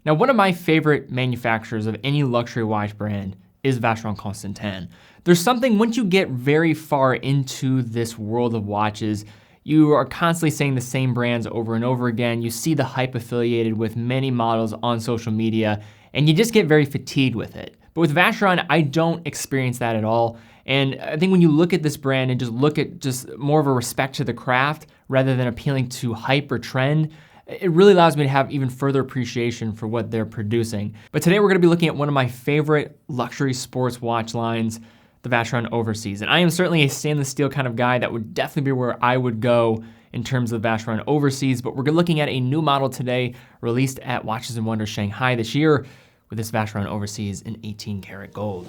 Now, one of my favorite manufacturers of any luxury watch brand is Vacheron Constantin. There's something, once you get very far into this world of watches, you are constantly saying the same brands over and over again. You see the hype affiliated with many models on social media, and you just get very fatigued with it. But with Vacheron, I don't experience that at all. And I think when you look at this brand and just look at just more of a respect to the craft rather than appealing to hype or trend, it really allows me to have even further appreciation for what they're producing. But today we're gonna be looking at one of my favorite luxury sports watch lines, the Vacheron Overseas. And I am certainly a stainless steel kind of guy. That would definitely be where I would go in terms of Vacheron Overseas. But we're looking at a new model today released at Watches and Wonders Shanghai this year with this Vacheron Overseas in 18 karat gold.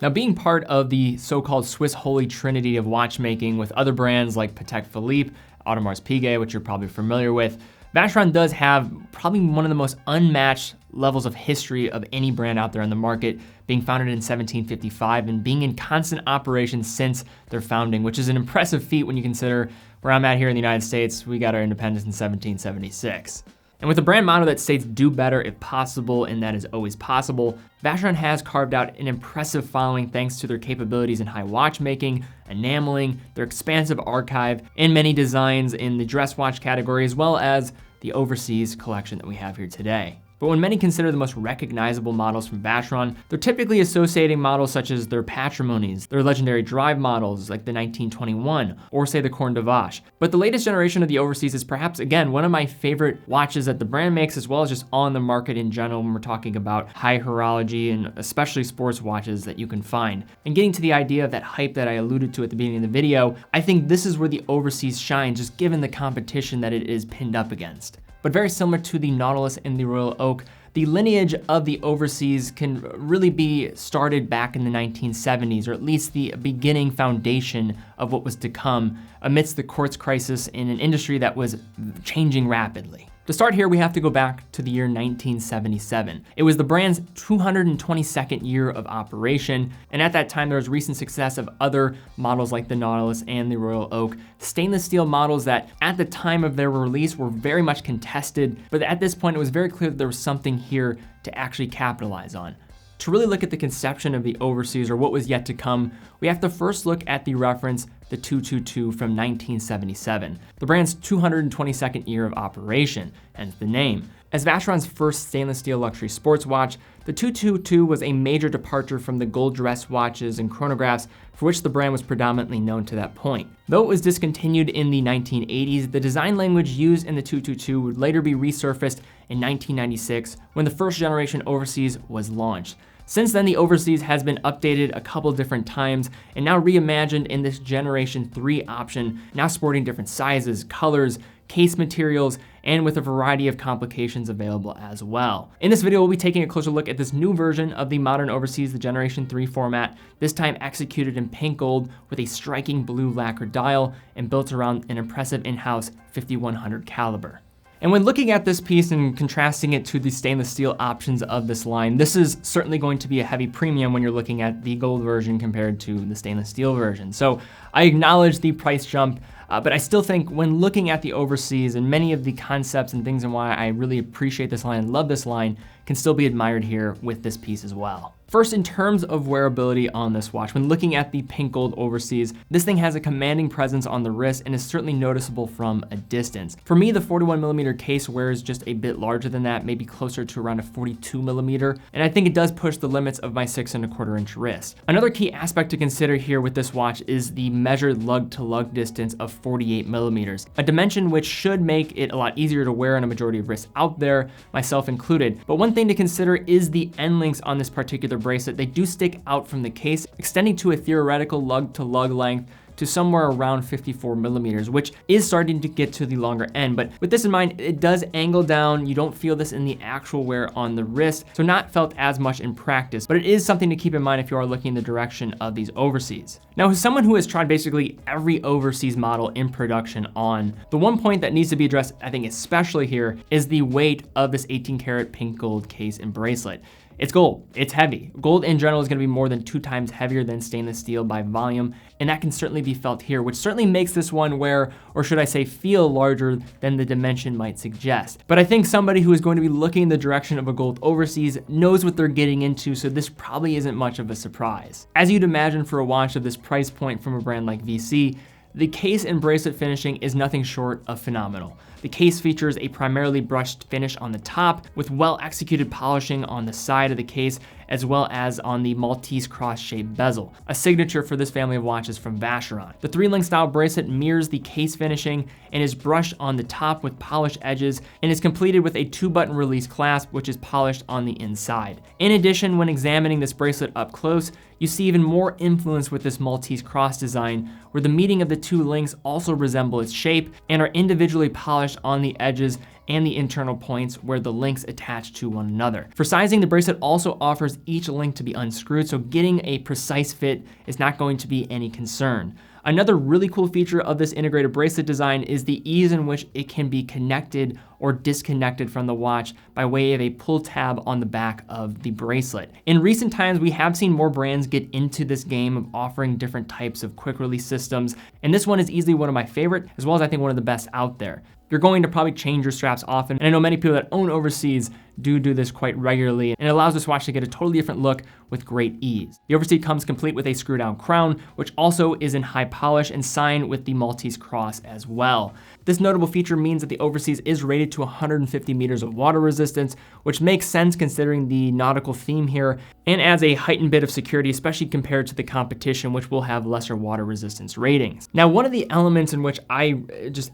Now, being part of the so-called Swiss Holy Trinity of watchmaking with other brands like Patek Philippe, Audemars Piguet, which you're probably familiar with, Vacheron does have probably one of the most unmatched levels of history of any brand out there in the market, being founded in 1755 and being in constant operation since their founding, which is an impressive feat when you consider where I'm at here in the United States. We got our independence in 1776. And with a brand motto that states do better if possible, and that is always possible, Vacheron has carved out an impressive following thanks to their capabilities in high watchmaking, enameling, their expansive archive, and many designs in the dress watch category, as well as the Overseas collection that we have here today. But when many consider the most recognizable models from Vacheron, they're typically associating models such as their Patrimonies, their legendary drive models like the 1921, or say the Corne de Vache. But the latest generation of the Overseas is perhaps, again, one of my favorite watches that the brand makes, as well as just on the market in general when we're talking about high horology and especially sports watches that you can find. And getting to the idea of that hype that I alluded to at the beginning of the video, I think this is where the Overseas shines, just given the competition that it is pinned up against. But very similar to the Nautilus and the Royal Oak, the lineage of the Overseas can really be started back in the 1970s, or at least the beginning foundation of what was to come amidst the quartz crisis in an industry that was changing rapidly. To start here, we have to go back to the year 1977. It was the brand's 222nd year of operation, and at that time there was recent success of other models like the Nautilus and the Royal Oak, stainless steel models that at the time of their release were very much contested, but at this point it was very clear that there was something here to actually capitalize on. To really look at the conception of the Overseas, or what was yet to come, we have to first look at the reference, the 222 from 1977, the brand's 222nd year of operation, hence the name. As Vacheron's first stainless steel luxury sports watch, the 222 was a major departure from the gold dress watches and chronographs for which the brand was predominantly known to that point. Though it was discontinued in the 1980s, the design language used in the 222 would later be resurfaced in 1996 when the first generation Overseas was launched. Since then, the Overseas has been updated a couple different times and now reimagined in this Generation 3 option, now sporting different sizes, colors, case materials, and with a variety of complications available as well. In this video, we'll be taking a closer look at this new version of the modern Overseas, the Generation 3 format, this time executed in pink gold with a striking blue lacquer dial and built around an impressive in-house 5100 caliber. And when looking at this piece and contrasting it to the stainless steel options of this line, this is certainly going to be a heavy premium when you're looking at the gold version compared to the stainless steel version. So I acknowledge the price jump, but I still think when looking at the Overseas and many of the concepts and things and why I really appreciate this line and love this line can still be admired here with this piece as well. First, in terms of wearability on this watch, when looking at the pink gold Overseas, this thing has a commanding presence on the wrist and is certainly noticeable from a distance. For me, the 41mm case wears just a bit larger than that, maybe closer to around a 42mm, and I think it does push the limits of my 6¼ inch wrist. Another key aspect to consider here with this watch is the measured lug to lug distance of 48mm, a dimension which should make it a lot easier to wear on a majority of wrists out there, myself included. But one thing to consider is the end links on this particular bracelet. They do stick out from the case, extending to a theoretical lug to lug length to somewhere around 54 millimeters, which is starting to get to the longer end. But with this in mind, it does angle down. You don't feel this in the actual wear on the wrist, so not felt as much in practice, but it is something to keep in mind if you are looking in the direction of these overseas. Now, as someone who has tried basically every overseas model in production on, the one point that needs to be addressed, I think especially here, is the weight of this 18 karat pink gold case and bracelet. It's gold, it's heavy. Gold in general is gonna be more than 2 times heavier than stainless steel by volume, and that can certainly be felt here, which certainly makes this one wear, or should I say feel, larger than the dimension might suggest. But I think somebody who is going to be looking in the direction of a gold overseas knows what they're getting into, so this probably isn't much of a surprise. As you'd imagine for a watch of this price point from a brand like VC, the case and bracelet finishing is nothing short of phenomenal. The case features a primarily brushed finish on the top with well-executed polishing on the side of the case, as well as on the Maltese cross-shaped bezel, a signature for this family of watches from Vacheron. The 3-link style bracelet mirrors the case finishing and is brushed on the top with polished edges and is completed with a 2-button release clasp, which is polished on the inside. In addition, when examining this bracelet up close, you see even more influence with this Maltese cross design, where the meeting of the 2 links also resemble its shape and are individually polished on the edges and the internal points where the links attach to one another. For sizing, the bracelet also offers each link to be unscrewed, so getting a precise fit is not going to be any concern. Another really cool feature of this integrated bracelet design is the ease in which it can be connected or disconnected from the watch by way of a pull tab on the back of the bracelet. In recent times, we have seen more brands get into this game of offering different types of quick release systems, and this one is easily one of my favorite, as well as I think one of the best out there. You're going to probably change your straps often, and I know many people that own overseas do this quite regularly, and it allows this watch to get a totally different look with great ease. The overseas comes complete with a screw down crown, which also is in high polish and signed with the Maltese cross as well. This notable feature means that the overseas is rated to 150 meters of water resistance, which makes sense considering the nautical theme here, and adds a heightened bit of security, especially compared to the competition, which will have lesser water resistance ratings. Now, one of the elements in which I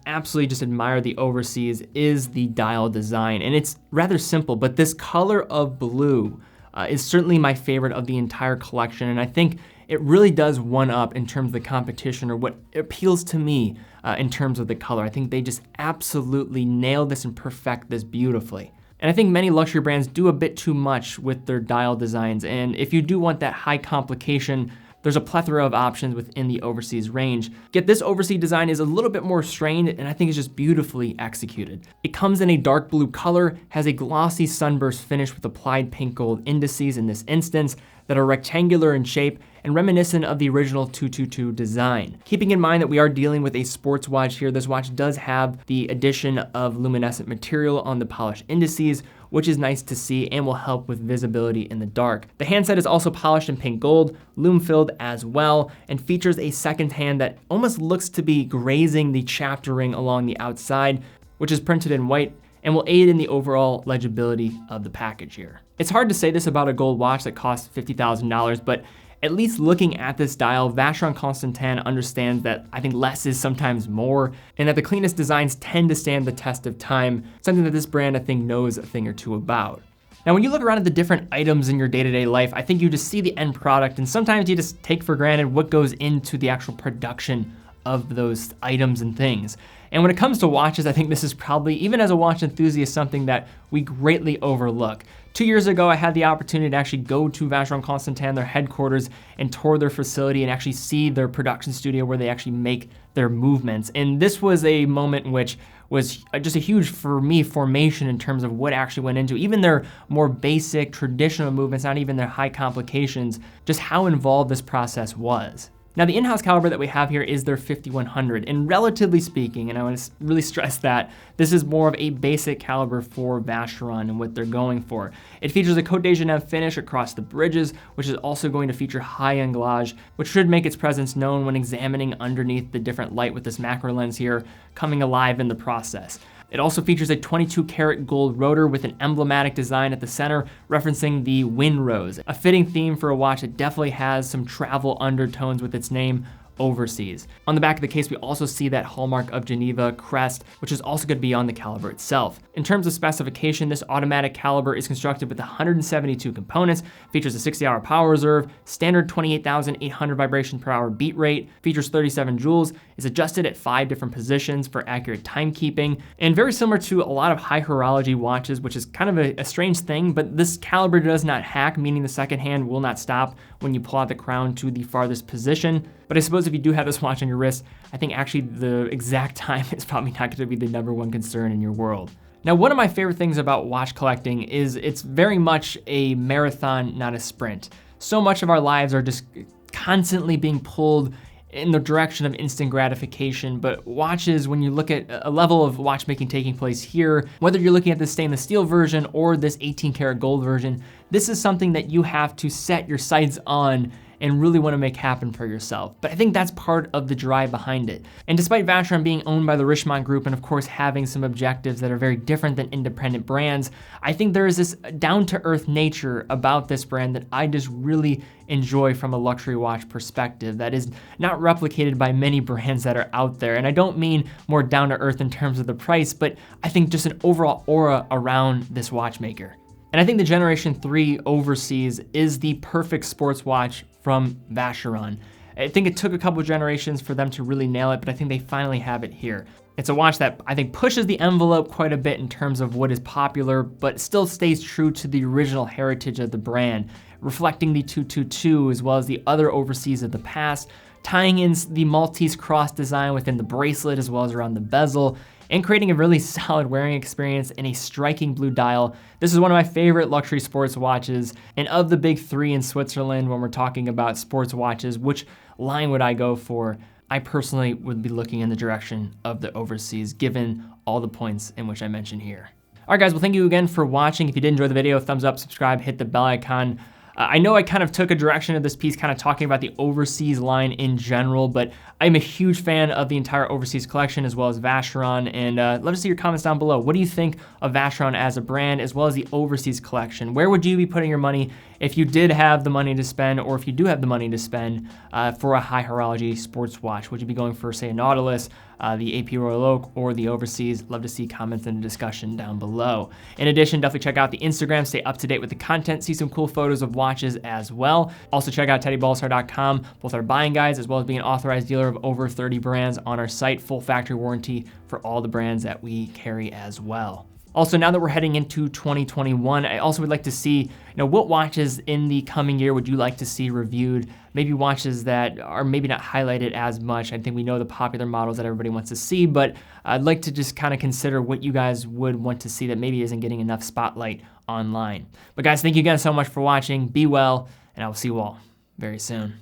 absolutely admire the overseas is the dial design, and it's rather simple, but this color of blue is certainly my favorite of the entire collection, and I think it really does one up in terms of the competition, or what appeals to me in terms of the color. I think they just absolutely nail this and perfect this beautifully. And I think many luxury brands do a bit too much with their dial designs, and if you do want that high complication, there's a plethora of options within the overseas range. Yet this overseas design is a little bit more strained, and I think it's just beautifully executed. It comes in a dark blue color, has a glossy sunburst finish with applied pink gold indices in this instance that are rectangular in shape and reminiscent of the original 222 design. Keeping in mind that we are dealing with a sports watch here, this watch does have the addition of luminescent material on the polished indices, which is nice to see and will help with visibility in the dark. The handset is also polished in pink gold, lume-filled as well, and features a second hand that almost looks to be grazing the chapter ring along the outside, which is printed in white and will aid in the overall legibility of the package here. It's hard to say this about a gold watch that costs $50,000, but at least looking at this dial, Vacheron Constantin understands that I think less is sometimes more, and that the cleanest designs tend to stand the test of time, something that this brand I think knows a thing or two about. Now, when you look around at the different items in your day-to-day life, I think you just see the end product, and sometimes you just take for granted what goes into the actual production of those items and things. And when it comes to watches, I think this is probably, even as a watch enthusiast, something that we greatly overlook. 2 years ago, I had the opportunity to actually go to Vacheron Constantin, their headquarters, and tour their facility and actually see their production studio where they actually make their movements. And this was a moment in which was just a huge, for me, formation in terms of what actually went into even their more basic traditional movements, not even their high complications, just how involved this process was. Now, the in-house caliber that we have here is their 5100, and relatively speaking, and I want to really stress that, this is more of a basic caliber for Vacheron and what they're going for. It features a Côte de Genève finish across the bridges, which is also going to feature high anglage, which should make its presence known when examining underneath the different light with this macro lens here, coming alive in the process. It also features a 22 karat gold rotor with an emblematic design at the center, referencing the wind rose, a fitting theme for a watch that definitely has some travel undertones with its name, overseas. On the back of the case, we also see that hallmark of Geneva crest, which is also going to be on the caliber itself. In terms of specification, this automatic caliber is constructed with 172 components, features a 60-hour power reserve, standard 28,800 vibration per hour beat rate, features 37 joules, is adjusted at 5 different positions for accurate timekeeping, and very similar to a lot of high horology watches, which is kind of a strange thing, but this caliber does not hack, meaning the second hand will not stop when you pull out the crown to the farthest position. But I suppose if you do have this watch on your wrist, I think actually the exact time is probably not going to be the #1 concern in your world. Now, one of my favorite things about watch collecting is it's very much a marathon, not a sprint. So much of our lives are just constantly being pulled in the direction of instant gratification, but watches, when you look at a level of watchmaking taking place here, whether you're looking at the stainless steel version or this 18 karat gold version, this is something that you have to set your sights on and really want to make happen for yourself. But I think that's part of the drive behind it. And despite Vacheron being owned by the Richemont Group and of course having some objectives that are very different than independent brands, I think there is this down-to-earth nature about this brand that I just really enjoy from a luxury watch perspective that is not replicated by many brands that are out there. And I don't mean more down-to-earth in terms of the price, but I think just an overall aura around this watchmaker. And I think the Generation 3 Overseas is the perfect sports watch from Vacheron. I think it took a couple of generations for them to really nail it, but I think they finally have it here. It's a watch that I think pushes the envelope quite a bit in terms of what is popular, but still stays true to the original heritage of the brand, reflecting the 222 as well as the other Overseas of the past, tying in the Maltese cross design within the bracelet as well as around the bezel, and creating a really solid wearing experience in a striking blue dial. This is one of my favorite luxury sports watches, and of the big three in Switzerland when we're talking about sports watches, which line would I go for? I personally would be looking in the direction of the Overseas, given all the points in which I mentioned here. All right guys, well thank you again for watching. If you did enjoy the video, thumbs up, subscribe, hit the bell icon. I know I kind of took a direction of this piece kind of talking about the Overseas line in general, but I'm a huge fan of the entire Overseas collection as well as Vacheron, and love to see your comments down below. What do you think of Vacheron as a brand as well as the Overseas collection? Where would you be putting your money if you did have the money to spend, or if you do have the money to spend for a high horology sports watch? Would you be going for, say, a Nautilus, the AP Royal Oak, or the Overseas? Love to see comments and discussion down below. In addition, definitely check out the Instagram, stay up to date with the content, see some cool photos of watches as well. Also check out TeddyBaldassarre.com, both our buying guides as well as being an authorized dealer of over 30 brands on our site, full factory warranty for all the brands that we carry as well. Also, now that we're heading into 2021, I also would like to see, what watches in the coming year would you like to see reviewed? Maybe watches that are maybe not highlighted as much. I think we know the popular models that everybody wants to see, but I'd like to just kind of consider what you guys would want to see that maybe isn't getting enough spotlight online. But guys, thank you again so much for watching. Be well, and I will see you all very soon.